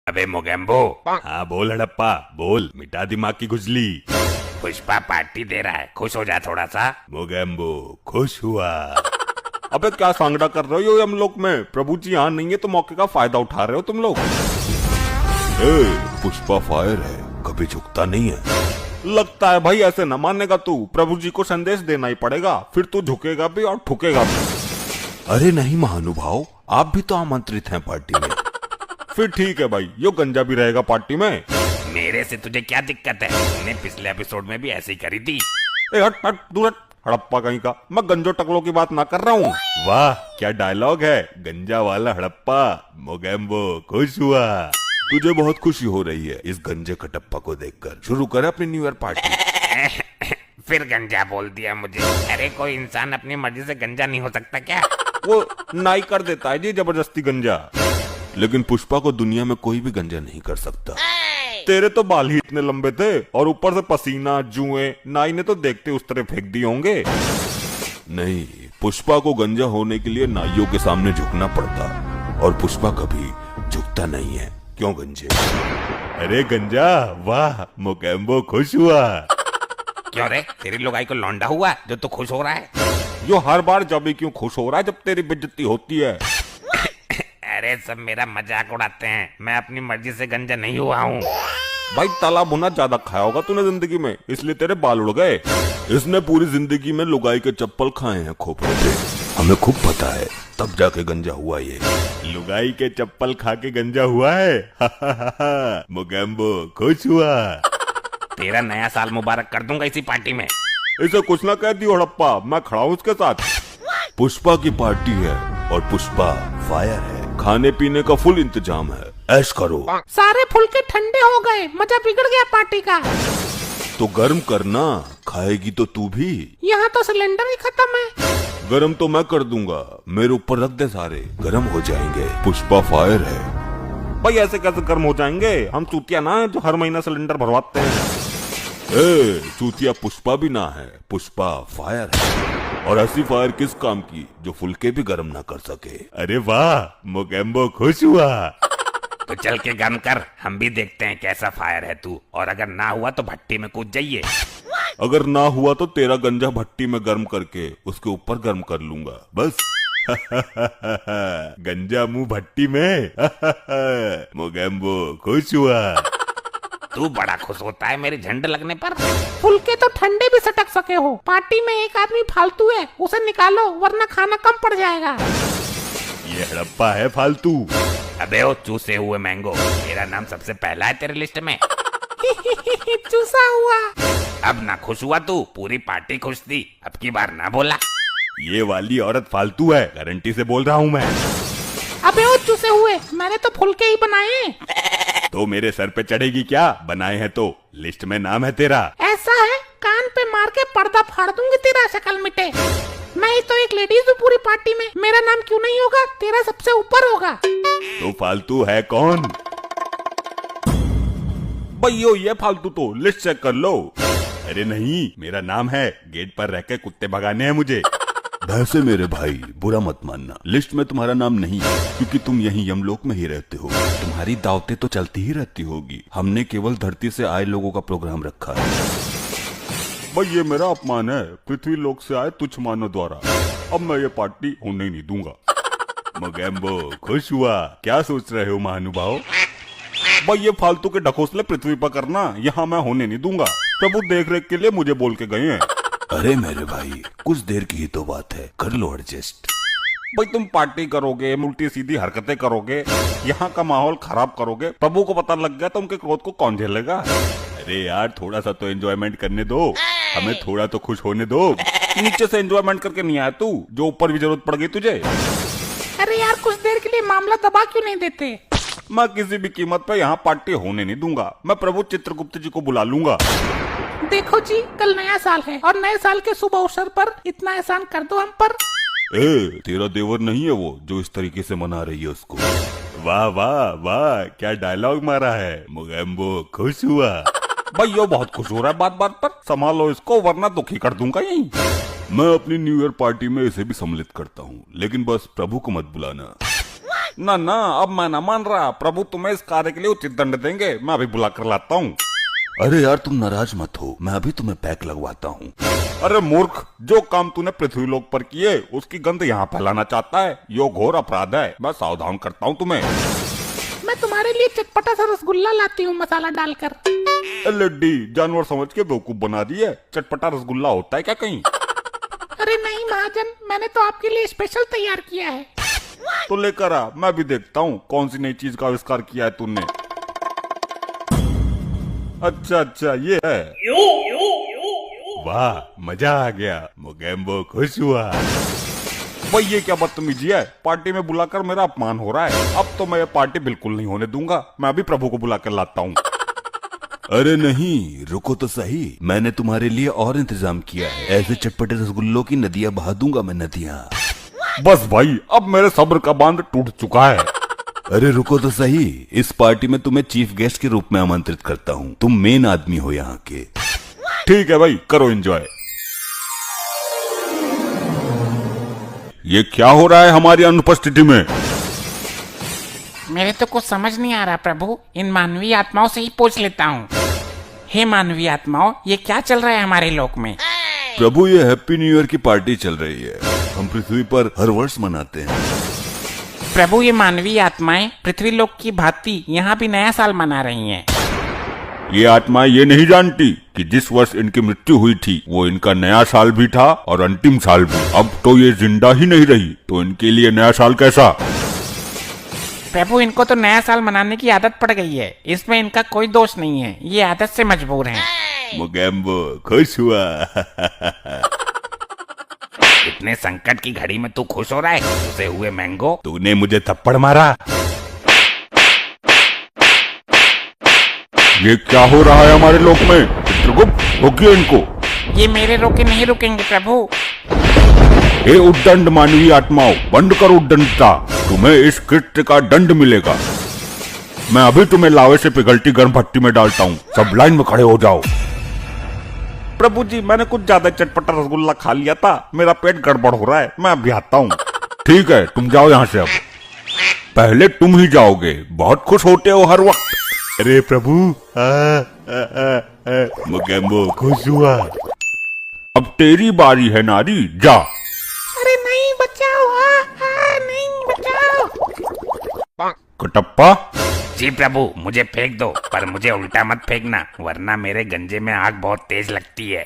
अबे मोगेम्बो। हाँ बोल हड़प्पा बोल, मिटा दिमाग की खुजली। पुष्पा पार्टी दे रहा है, खुश हो जा थोड़ा सा। मोगेम्बो खुश हुआ। अबे क्या सांगड़ा कर रहे हो हम लोग में? प्रभु जी यहाँ नहीं है तो मौके का फायदा उठा रहे हो तुम लोग। पुष्पा फायर है, कभी झुकता नहीं है। लगता है भाई ऐसे न मानेगा तू। प्रभु जी को संदेश देना ही पड़ेगा, फिर तू झुकेगा भी और ठुकेगा भी। अरे नहीं महानुभाव, आप भी तो आमंत्रित हैं पार्टी में। फिर ठीक है भाई, यो गंजा भी रहेगा पार्टी में। मेरे से तुझे क्या दिक्कत है? तूने पिछले एपिसोड में भी ऐसे ही करी थी। हट हट दूर हट, हड़प्पा कहीं का। मैं गंजो टकलों की बात ना कर रहा हूँ। वाह क्या डायलॉग है, गंजा वाला हड़प्पा। मोगेम्बो खुश हुआ। तुझे बहुत खुशी हो रही है इस गंजे कटप्पा को देखकर। शुरू कर अपनी न्यू ईयर पार्टी। फिर गंजा बोल दिया मुझे। अरे कोई इंसान अपनी मर्जी से गंजा नहीं हो सकता क्या? वो नाई कर देता है जी जबरदस्ती गंजा, लेकिन पुष्पा को दुनिया में कोई भी गंजा नहीं कर सकता। तेरे तो बाल ही इतने लंबे थे और ऊपर से पसीना जुएं, नाई ने तो देखते उस तरह फेंक दिए होंगे। नहीं, पुष्पा को गंजा होने के लिए नाइयों के सामने झुकना पड़ता, और पुष्पा कभी झुकता नहीं है। क्यों गंजे? अरे गंजा वाह, मोगेम्बो खुश हुआ। क्यों रे, तेरी लुगाई को लौंडा हुआ जो तू खुश हो रहा है? यो हर बार जब भी क्यों खुश हो रहा है जब तेरी बेइज्जती होती है। अरे सब मेरा मजाक उड़ाते हैं, मैं अपनी मर्जी से गंजा नहीं हुआ हूँ। भाई तला भुना ज्यादा खाया होगा तूने जिंदगी में, इसलिए तेरे बाल उड़ गए। इसने पूरी जिंदगी में लुगाई के चप्पल खाए हैं खोपड़े पे, हमें खूब पता है, तब जाके गंजा हुआ ये। लुगाई के चप्पल खा के गंजा हुआ है। मोगेम्बो खुश हुआ। तेरा नया साल मुबारक कर दूंगा इसी पार्टी में। इसे कुछ ना कह दियो हड़प्पा, मैं खड़ा हूँ उसके साथ। पुष्पा की पार्टी है और पुष्पा फायर है, खाने पीने का फुल इंतजाम है, ऐश करो। सारे फुलके ठंडे हो गए, मजा बिगड़ गया पार्टी का। तो गर्म करना, खाएगी तो तू भी। यहाँ तो सिलेंडर ही खत्म है। गरम तो मैं कर दूंगा, मेरे ऊपर रख दे, सारे गरम हो जाएंगे। पुष्पा फायर है। भाई ऐसे कैसे गर्म हो जाएंगे? हम चूतिया ना है जो हर महीना सिलेंडर भरवाते हैं। चूतिया पुष्पा भी ना है, पुष्पा फायर है। और ऐसी फायर किस काम की जो फुलके भी गर्म ना कर सके। अरे वाह, मोगेम्बो खुश हुआ। तो चल के गर्म कर, हम भी देखते हैं कैसा फायर है तू। और अगर ना हुआ तो भट्टी में कूद जाइए। अगर ना हुआ तो तेरा गंजा भट्टी में गर्म करके उसके ऊपर गर्म कर लूंगा बस। गंजा मुंह भट्टी में। मोगेम्बो खुश हुआ। तू बड़ा खुश होता है मेरी झंड लगने पर। फुलके तो ठंडे भी सटक सके हो। पार्टी में एक आदमी फालतू है, उसे निकालो वरना खाना कम पड़ जाएगा। ये हड़प्पा है फालतू। अबे ओ चूसे हुए मैंगो, मेरा नाम सबसे पहला है तेरे लिस्ट में। चूसा हुआ। अब ना खुश हुआ तू, पूरी पार्टी खुश थी, अब की बार ना बोला। ये वाली औरत फालतू है, गारंटी से बोल रहा हूँ मैं। अबे ओ चूसे हुए, मैंने तो फुलके ही बनाए। तो मेरे सर पे चढ़ेगी क्या? बनाए हैं तो लिस्ट में नाम है तेरा। ऐसा है, कान पे मार के पर्दा फाड़ दूंगी तेरा, शक्ल मिटे। मैं ही तो एक लेडीज हूँ पूरी पार्टी में, मेरा नाम क्यों नहीं होगा? तेरा सबसे ऊपर होगा। तो फालतू है कौन? भैया ये फालतू तो लिस्ट चेक कर लो। अरे नहीं, मेरा नाम है, गेट पर रह के कुत्ते भगाने हैं मुझे। वैसे मेरे भाई बुरा मत मानना, लिस्ट में तुम्हारा नाम नहीं है, क्योंकि तुम यहीं यमलोक में ही रहते हो। तुम्हारी दावतें तो चलती ही रहती होगी, हमने केवल धरती से आए लोगों का प्रोग्राम रखा है। भाई ये मेरा अपमान है, पृथ्वी लोक से आए तुच्छ मानव द्वारा। अब मैं ये पार्टी होने नहीं दूंगा। मोगेम्बो खुश हुआ। क्या सोच रहे हो महानुभाव? भाई ये फालतू के ढकोसले पृथ्वी पर करना यहाँ मैं होने नहीं दूंगा। प्रभु देख रेख के लिए मुझे बोल के गए हैं। अरे मेरे भाई कुछ देर की ही तो बात है, कर लो एडजस्ट। भाई तुम पार्टी करोगे, उल्टी सीधी हरकतें करोगे, यहाँ का माहौल खराब करोगे, प्रभु को पता लग गया तो उनके क्रोध को कौन झेलेगा? अरे यार थोड़ा सा तो एंजॉयमेंट करने दो, हमें थोड़ा तो खुश होने दो। नीचे से एंजॉयमेंट करके नहीं आया तू, जो ऊपर भी जरूरत पड़ गई तुझे। अरे यार कुछ देर के लिए मामला दबा क्यों नहीं देते? मैं किसी भी कीमत पे यहाँ पार्टी होने नहीं दूंगा। मैं प्रभु चित्रगुप्त जी को बुला लूंगा। देखो जी, कल नया साल है और नए साल के शुभ अवसर पर इतना एहसान कर दो हम पर। तेरा देवर नहीं है वो जो इस तरीके से मना रही है उसको। वाह वाह वाह, क्या डायलॉग मारा है। मोगेम्बो खुश हुआ। भाई यो बहुत खुश हो रहा है बात बात पर, संभालो इसको वरना दुखी कर दूंगा यहीं। मैं अपनी न्यू ईयर पार्टी में इसे भी सम्मिलित करता हूँ, लेकिन बस प्रभु को मत बुलाना। ना ना, अब मैं ना मान रहा। प्रभु तुम्हें इस कार्य के लिए उचित दंड देंगे। मैं अभी बुला कर लाता हूँ। अरे यार तुम नाराज मत हो, मैं अभी तुम्हें पैक लगवाता हूँ। अरे मूर्ख, जो काम तूने पृथ्वीलोक पर किए उसकी गंध यहाँ फैलाना चाहता है, यो घोर अपराध है। मैं सावधान करता हूँ तुम्हें। मैं तुम्हारे लिए चटपटा सा रसगुल्ला लाती हूँ मसाला डालकर। लड्डी जानवर समझ के बेवकूफ बना दी है। चटपटा रसगुल्ला होता है क्या कहीं? अरे नहीं महाजन, मैंने तो आपके लिए स्पेशल तैयार किया है। तो लेकर आ, मैं भी देखता हूँ कौन सी नई चीज का आविष्कार किया है तूने। अच्छा ये है। वाह, मजा आ गया। मोगेम्बो खुश हुआ। भाई ये क्या बदतमीजी है, पार्टी में बुलाकर मेरा अपमान हो रहा है। अब तो मैं ये पार्टी बिल्कुल नहीं होने दूंगा। मैं अभी प्रभु को बुलाकर लाता हूँ। अरे नहीं, रुको तो सही, मैंने तुम्हारे लिए और इंतजाम किया है। ऐसे चटपटे रसगुल्लों की नदियाँ बहा दूंगा मैं, नदियाँ। बस भाई, अब मेरे सब्र का बांध टूट चुका है। अरे रुको तो सही, इस पार्टी में तुम्हें चीफ गेस्ट के रूप में आमंत्रित करता हूँ। तुम मेन आदमी हो यहाँ के। ठीक है भाई, करो एंजॉय। ये क्या हो रहा है हमारी अनुपस्थिति में? मेरे तो कुछ समझ नहीं आ रहा प्रभु, इन मानवीय आत्माओं से ही पूछ लेता हूँ। हे मानवीय आत्माओं, ये क्या चल रहा है हमारे लोक में? प्रभु, ये हैप्पी न्यू ईयर की पार्टी चल रही है। हम पृथ्वी पर हर वर्ष मनाते हैं। प्रभु, ये मानवीय आत्माएं पृथ्वी लोक की भांति यहाँ भी नया साल मना रही हैं। ये आत्माएं ये नहीं जानती कि जिस वर्ष इनकी मृत्यु हुई थी वो इनका नया साल भी था और अंतिम साल भी। अब तो ये जिंदा ही नहीं रही, तो इनके लिए नया साल कैसा? प्रभु, इनको तो नया साल मनाने की आदत पड़ गई है। इसमें इनका कोई दोष नहीं है, ये आदत से मजबूर हैं। मोगेम्बो खुश हुआ। इतने संकट की घड़ी में तू खुश हो रहा है? उसे हुए मैंगो। तूने मुझे थप्पड़ मारा। ये क्या हो रहा है हमारे लोक में? चित्रगुप्त, रोकिए इनको। ये मेरे रोके नहीं रुकेंगे प्रभु। हे उद्दंड मानवीय आत्माओं, बंद करो उद्दंडता। तुम्हें इस कृत्य का दंड मिलेगा। मैं अभी तुम्हें लावे से पिघलती गर्म भट्टी में डालता हूँ। सब लाइन में खड़े हो जाओ। प्रभु जी, मैंने कुछ ज्यादा चटपटा रसगुल्ला खा लिया था, मेरा पेट गड़बड़ हो रहा है। मैं अभी आता हूँ। ठीक है, तुम जाओ यहाँ से। अब पहले तुम ही जाओगे, बहुत खुश होते हो हर वक्त। अरे प्रभु, मोगेम्बो खुश हुआ। अब तेरी बारी है नारी, जा। अरे नहीं, बचाओ। नहीं, बचाओ। कटप्पा, जी प्रभु, मुझे फेंक दो, पर मुझे उल्टा मत फेंकना, वरना मेरे गंजे में आग बहुत तेज लगती है।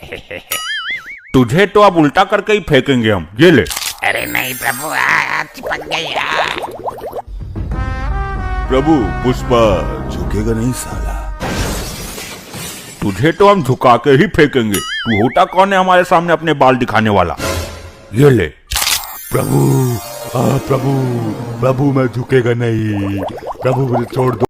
तुझे तो अब उल्टा करके ही फेंकेंगे हम। ये ले। अरे नहीं प्रभु, चिपक गई। प्रभु, पुष्पा झुकेगा नहीं साला। तुझे तो हम झुका के ही फेंकेंगे। तू होता कौन है हमारे सामने अपने बाल दिखाने वाला? ये ले। प्रभु, प्रभु, प्रभु मैं झुकेगा नहीं। प्रभु मुझे छोड़ दो।